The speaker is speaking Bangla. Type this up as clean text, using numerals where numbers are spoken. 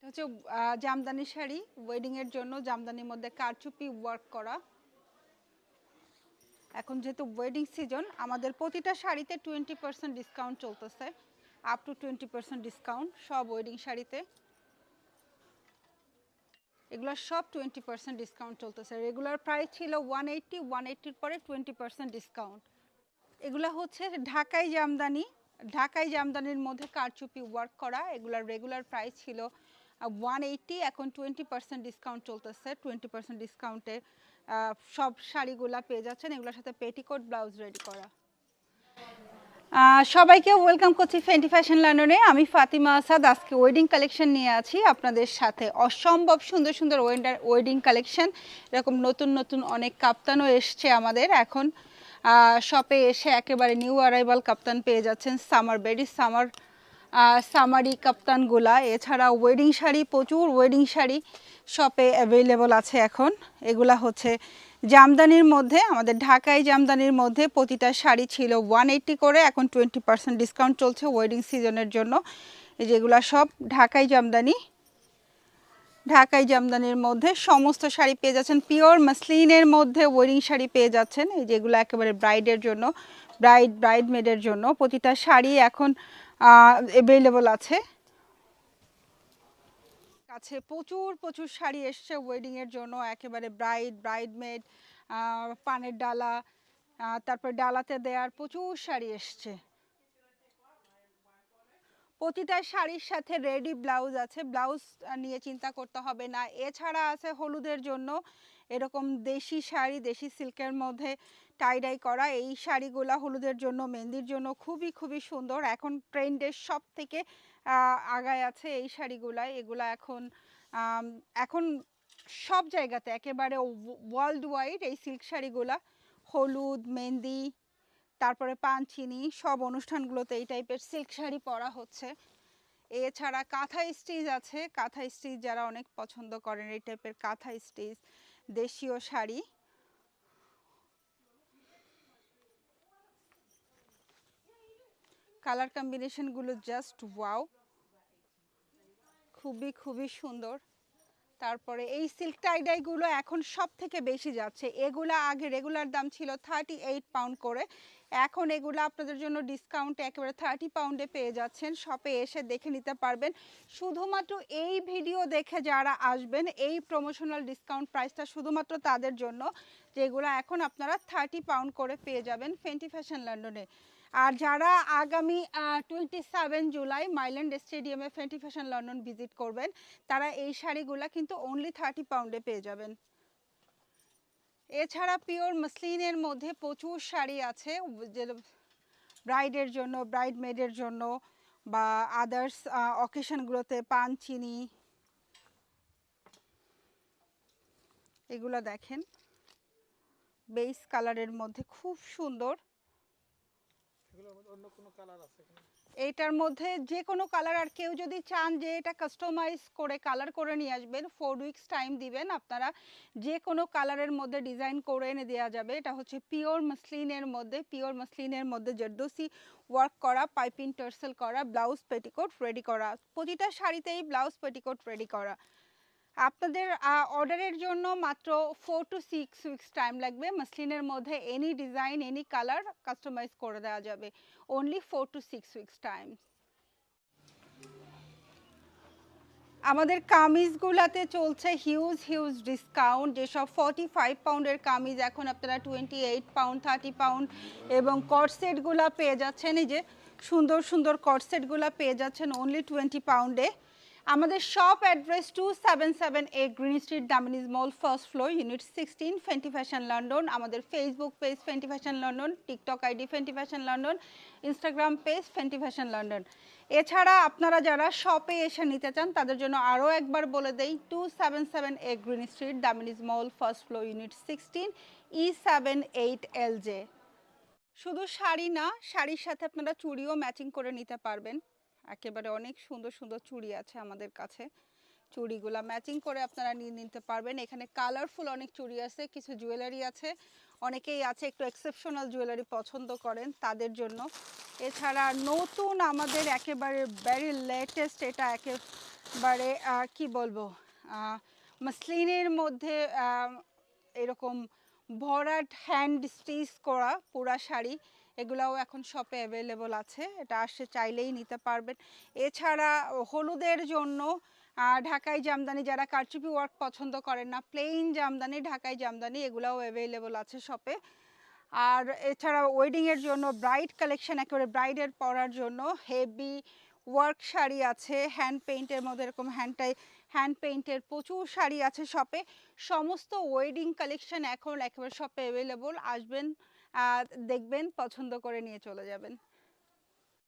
হচ্ছে জামদানি শাড়ি ওয়েডিং এর জন্য জামদানির মধ্যে কারচুপি ওয়ার্ক করা। এখন যেহেতু ওয়েডিং সিজন আমাদের প্রতিটা শাড়িতে 20% ডিসকাউন্ট চলতেছে, আপ টু 20% ডিসকাউন্ট সব ওয়েডিং শাড়িতে। এগুলো সব 20% ডিসকাউন্ট চলতেছে। রেগুলার প্রাইস ছিল 180 পরে 20% ডিসকাউন্ট। এগুলো হচ্ছে ঢাকাই জামদানি, ঢাকাই জামদানির মধ্যে কারচুপি ওয়ার্ক করা। এগুলার রেগুলার প্রাইস ছিল 180, এখন 20% ডিসকাউন্ট চলতেছে। 20% ডিসকাউন্টে সব শাড়িগুলা পেয়ে যাচ্ছেন। এগুলোর সাথে পেটিকোট ব্লাউজ রেডি করা। সবাইকে ওয়েলকাম করছি ফেন্টি ফ্যাশন লন্ডনে। আমি ফাতিমা আসাদ। আজকে ওয়েডিং কালেকশন নিয়ে আছি আপনাদের সাথে। অসম্ভব সুন্দর সুন্দর ওয়েডিং কালেকশন, এরকম নতুন নতুন অনেক কাপ্তানও এসছে আমাদের। এখন শপে এসে একেবারে নিউ অ্যারাইভাল কাপ্তান পেয়ে যাচ্ছেন, সামার বেডি সামারি কাপ্তানগুলা। এছাড়া ওয়েডিং শাড়ি, প্রচুর ওয়েডিং শাড়ি শপে অ্যাভেলেবল আছে এখন। এগুলা হচ্ছে জামদানির মধ্যে, আমাদের ঢাকাই জামদানির মধ্যে প্রতিটা শাড়ি ছিল 180 করে, এখন 20% ডিসকাউন্ট চলছে ওয়েডিং সিজনের জন্য। এই যেগুলা সব ঢাকাই জামদানি। ঢাকাই জামদানির মধ্যে সমস্ত শাড়ি পেয়ে যাচ্ছেন। পিওর মাসলিনের মধ্যে ওয়েডিং শাড়ি পেয়ে যাচ্ছেন, এই যেগুলো একেবারে ব্রাইডের জন্য, ব্রাইডমেডের জন্য। প্রতিটা শাড়ি এখন অ্যাভেলেবল আছে। কাছে প্রচুর প্রচুর শাড়ি এসছে ওয়েডিং এর জন্য, একেবারে ব্রাইডমেড, পানের ডালা, তারপর ডালাতে দেওয়ার প্রচুর শাড়ি এসছে। প্রতিটা শাড়ির সাথে রেডি ব্লাউজ আছে, ব্লাউজ নিয়ে চিন্তা করতে হবে না। এছাড়া আছে হলুদের জন্য এরকম দেশি শাড়ি, দেশি সিল্কের মধ্যে টাইডাই করা। এই শাড়িগুলো হলুদের জন্য, মেহেন্দির জন্য খুবই খুবই সুন্দর। এখন ট্রেন্ডের সব থেকে আগায় আছে এই শাড়িগুলাই। এগুলা এখন সব জায়গাতে একেবারে ওয়ার্ল্ড ওয়াইড এই সিল্ক শাড়িগুলা, হলুদ, মেহেন্দি, তারপরে পানচিনি, সব অনুষ্ঠানগুলোতে এই টাইপের সিল্ক শাড়ি পরা হচ্ছে। এছাড়া কাঁথা স্টিচ আছে, কাঁথা স্টিচ যারা অনেক পছন্দ করেন এই টাইপের কাঁথা স্টিচ দেশীয় শাড়ি। কালার কম্বিনেশনগুলো জাস্ট ওয়াও, খুবই খুবই সুন্দর। তারপরে এই সিল্ক টাইডাইগুলো এখন সব থেকে বেশি যাচ্ছে। এগুলা আগে রেগুলার দাম ছিল 38 পাউন্ড করে, এখন এগুলো আপনাদের জন্য ডিসকাউন্টে একেবারে 30 পাউন্ডে পেয়ে যাচ্ছেন। শপে এসে দেখে নিতে পারবেন। শুধুমাত্র এই ভিডিও দেখে যারা আসবেন, এই প্রমোশনাল ডিসকাউন্ট প্রাইসটা শুধুমাত্র তাদের জন্য, যেগুলো এখন আপনারা 30 পাউন্ড করে পেয়ে যাবেন ফেন্টি ফ্যাশন লন্ডনে। আর যারা আগামী 27 জুলাই মাইল্যান্ড স্টেডিয়ামে ফেন্টি ফ্যাশন লন্ডন ভিজিট করবেন, তারা এই শাড়িগুলো কিন্তু অনলি 30 পাউন্ডে পেয়ে যাবেন। এছাড়া পিওর মাসলিনের মধ্যে প্রচুর শাড়ি আছে, যে ব্রাইডের জন্য, ব্রাইডমেডের জন্য, বা আদার্স অকেশনগুলোতে পানচিনি। এগুলো দেখেন বেস কালারের মধ্যে খুব সুন্দর। এইটার মধ্যে যে কোনো কালার, আর কেউ যদি চান যে এটা কাস্টমাইজ করে কালার করে নিয়ে আসবেন, 4 উইকস টাইম দিবেন, আপনারা যে কোনো কালারের মধ্যে ডিজাইন করে এনে দেওয়া যাবে। এটা হচ্ছে পিওর মাসলিনের মধ্যে, পিওর মাসলিনের মধ্যে জর্দোসি ওয়ার্ক করা, পাইপিং টার্সেল করা, ব্লাউজ পেটিকোট রেডি করা। প্রতিটা শাড়িতেই ব্লাউজ পেটিকোট রেডি করা। আপনাদের অর্ডারের জন্য মাত্র 4 to 6 উইকস টাইম লাগবে। মাসলিনের মধ্যে any design, any colour customise করে দেওয়া যাবে। Only 4 to 6 weeks time. আমাদের কামিজগুলাতে চলছে হিউজ হিউজ ডিসকাউন্ট। যেসব 45 পাউন্ডের কামিজ এখন আপনারা 28 পাউন্ড, 30 পাউন্ড, এবং কটসেটগুলা পেয়ে যাচ্ছেন। এই যে সুন্দর সুন্দর কটসেটগুলা পেয়ে যাচ্ছেন অনলি 20 পাউন্ডে। আমাদের shop address 277A green street, Damini's mall, first floor, unit 16, Fenty fashion London. আমাদের Facebook page Fenty fashion London, TikTok ID Fenty fashion London, Instagram page Fenty fashion London. এছাড়া আপনারা যারা শপে এসে নিতে চান তাদের জন্য আরও একবার বলে দেই, 277A green street, Damini's mall, first floor, unit 16, E78LJ। শুধু শাড়ি না, শাড়ির সাথে আপনারা চুড়িও ম্যাচিং করে নিতে পারবেন। একেবারে অনেক সুন্দর সুন্দর চুড়ি আছে আমাদের কাছে, চুড়িগুলা ম্যাচিং করে আপনারা নিয়ে নিতে পারবেন। এখানে কালারফুল অনেক চুড়ি আছে, কিছু জুয়েলারি আছে, অনেকেই আছে একটু এক্সেপশনাল জুয়েলারি পছন্দ করেন তাদের জন্য। এছাড়া নতুন আমাদের একেবারে ভেরি লেটেস্ট, এটা বারে কি বলবো, মসলিনের মধ্যে এরকম ভরাট হ্যান্ড স্টিচ করা পুরা শাড়ি, এগুলাও এখন শপে অ্যাভেলেবল আছে, এটা আসে চাইলেই নিতে পারবেন। এছাড়া হলুদের জন্য ঢাকাই জামদানি, যারা কারচুপি ওয়ার্ক পছন্দ করেন না, প্লেন জামদানি, ঢাকাই জামদানি, এগুলাও অ্যাভেলেবল আছে শপে। আর এছাড়া ওয়েডিংয়ের জন্য ব্রাইড কালেকশন, একেবারে ব্রাইডের পরার জন্য হেভি ওয়ার্ক শাড়ি আছে, হ্যান্ড পেইন্টের মধ্যে এরকম হ্যান্ড পেইন্টের প্রচুর শাড়ি আছে শপে। সমস্ত ওয়েডিং কালেকশন এখন একেবারে শপে অ্যাভেলেবল, আসবেন দেখবেন পছন্দ করে নিয়ে চলে যাবেন।